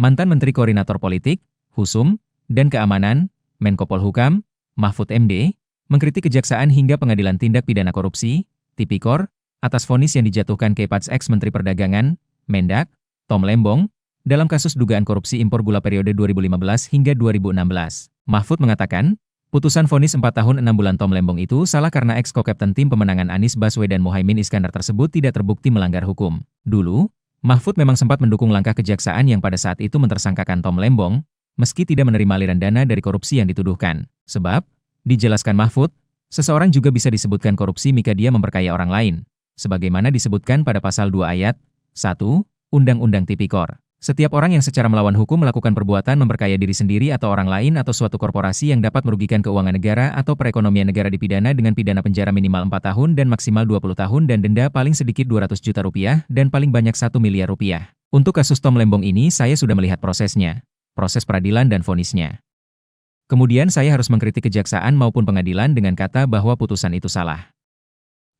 Mantan Menteri Koordinator Politik, Husum, dan Keamanan, Menko Polhukam, Mahfud MD, mengkritik Kejaksaan hingga Pengadilan Tindak Pidana Korupsi, Tipikor, atas vonis yang dijatuhkan kepada ex-Menteri Perdagangan, Mendak, Tom Lembong, dalam kasus dugaan korupsi impor gula periode 2015 hingga 2016. Mahfud mengatakan, putusan vonis 4 tahun 6 bulan Tom Lembong itu salah karena ex-Kokapten tim pemenangan Anies Baswedan Muhaimin Iskandar tersebut tidak terbukti melanggar hukum. Dulu, Mahfud memang sempat mendukung langkah Kejaksaan yang pada saat itu mentersangkakan Tom Lembong, meski tidak menerima aliran dana dari korupsi yang dituduhkan. Sebab, dijelaskan Mahfud, seseorang juga bisa disebutkan korupsi jika dia memperkaya orang lain, sebagaimana disebutkan pada pasal 2 ayat 1 Undang-Undang Tipikor. Setiap orang yang secara melawan hukum melakukan perbuatan memperkaya diri sendiri atau orang lain atau suatu korporasi yang dapat merugikan keuangan negara atau perekonomian negara dipidana dengan pidana penjara minimal 4 tahun dan maksimal 20 tahun dan denda paling sedikit 200 juta rupiah dan paling banyak 1 miliar rupiah. Untuk kasus Tom Lembong ini saya sudah melihat prosesnya, proses peradilan dan vonisnya. Kemudian saya harus mengkritik Kejaksaan maupun pengadilan dengan kata bahwa putusan itu salah.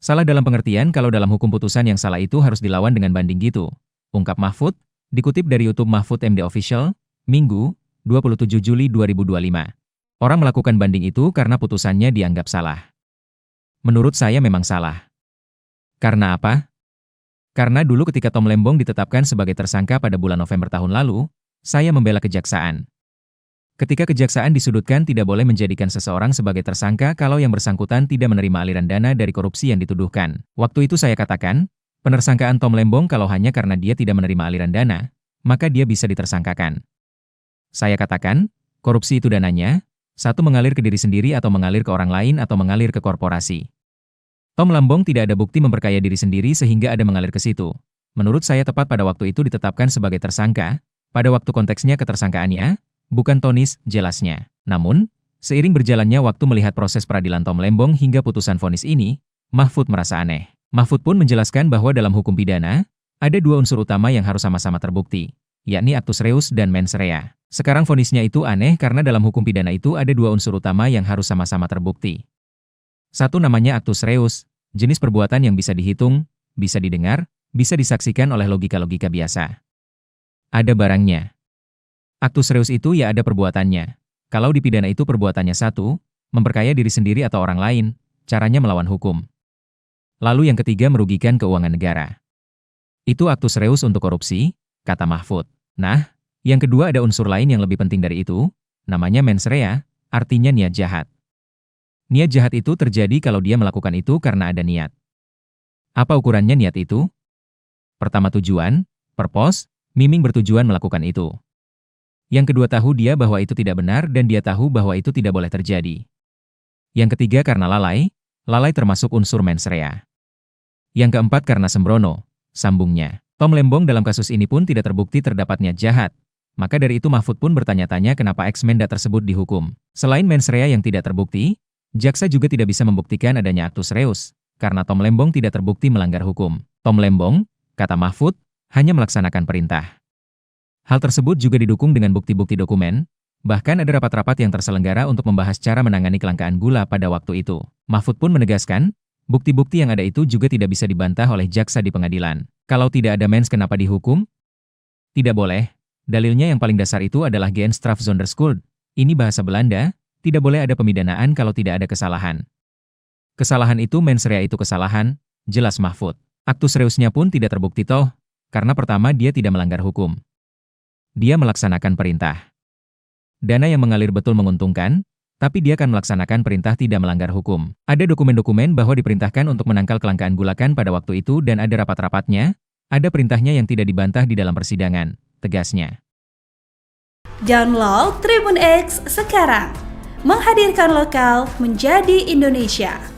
Salah dalam pengertian kalau dalam hukum putusan yang salah itu harus dilawan dengan banding gitu, ungkap Mahfud. Dikutip dari YouTube Mahfud MD Official, Minggu, 27 Juli 2025. Orang melakukan banding itu karena putusannya dianggap salah. Menurut saya memang salah. Karena apa? Karena dulu ketika Tom Lembong ditetapkan sebagai tersangka pada bulan November tahun lalu, saya membela Kejaksaan. Ketika Kejaksaan disudutkan tidak boleh menjadikan seseorang sebagai tersangka kalau yang bersangkutan tidak menerima aliran dana dari korupsi yang dituduhkan. Waktu itu saya katakan, penersangkaan Tom Lembong kalau hanya karena dia tidak menerima aliran dana, maka dia bisa ditersangkakan. Saya katakan, korupsi itu dananya, satu mengalir ke diri sendiri atau mengalir ke orang lain atau mengalir ke korporasi. Tom Lembong tidak ada bukti memperkaya diri sendiri sehingga ada mengalir ke situ. Menurut saya tepat pada waktu itu ditetapkan sebagai tersangka, pada waktu konteksnya ketersangkaannya, bukan vonis, jelasnya. Namun, seiring berjalannya waktu melihat proses peradilan Tom Lembong hingga putusan vonis ini, Mahfud merasa aneh. Mahfud pun menjelaskan bahwa dalam hukum pidana, ada dua unsur utama yang harus sama-sama terbukti, yakni actus reus dan mens rea. Sekarang vonisnya itu aneh karena dalam hukum pidana itu ada dua unsur utama yang harus sama-sama terbukti. Satu namanya actus reus, jenis perbuatan yang bisa dihitung, bisa didengar, bisa disaksikan oleh logika-logika biasa. Ada barangnya. Actus reus itu ya ada perbuatannya. Kalau di pidana itu perbuatannya satu, memperkaya diri sendiri atau orang lain, caranya melawan hukum. Lalu yang ketiga merugikan keuangan negara. Itu actus reus untuk korupsi, kata Mahfud. Nah, yang kedua ada unsur lain yang lebih penting dari itu, namanya mens rea, artinya niat jahat. Niat jahat itu terjadi kalau dia melakukan itu karena ada niat. Apa ukurannya niat itu? Pertama tujuan, purpose, miming bertujuan melakukan itu. Yang kedua tahu dia bahwa itu tidak benar dan dia tahu bahwa itu tidak boleh terjadi. Yang ketiga karena lalai termasuk unsur mens rea. Yang keempat karena sembrono, sambungnya. Tom Lembong dalam kasus ini pun tidak terbukti terdapat niat jahat. Maka dari itu Mahfud pun bertanya-tanya kenapa ex-Mendak tersebut dihukum. Selain mens rea yang tidak terbukti, jaksa juga tidak bisa membuktikan adanya actus reus, karena Tom Lembong tidak terbukti melanggar hukum. Tom Lembong, kata Mahfud, hanya melaksanakan perintah. Hal tersebut juga didukung dengan bukti-bukti dokumen, bahkan ada rapat-rapat yang terselenggara untuk membahas cara menangani kelangkaan gula pada waktu itu. Mahfud pun menegaskan, bukti-bukti yang ada itu juga tidak bisa dibantah oleh jaksa di pengadilan. Kalau tidak ada mens kenapa dihukum? Tidak boleh. Dalilnya yang paling dasar itu adalah geen straf zonder schuld. Ini bahasa Belanda, tidak boleh ada pemidanaan kalau tidak ada kesalahan. Kesalahan itu mens rea itu kesalahan, jelas Mahfud. Actus reusnya pun tidak terbukti toh, karena pertama dia tidak melanggar hukum. Dia melaksanakan perintah. Dana yang mengalir betul menguntungkan, tapi dia akan melaksanakan perintah tidak melanggar hukum. Ada dokumen-dokumen bahwa diperintahkan untuk menangkal kelangkaan gulakan pada waktu itu dan ada rapat-rapatnya, ada perintahnya yang tidak dibantah di dalam persidangan, tegasnya. Download Tribun X sekarang, menghadirkan lokal menjadi Indonesia.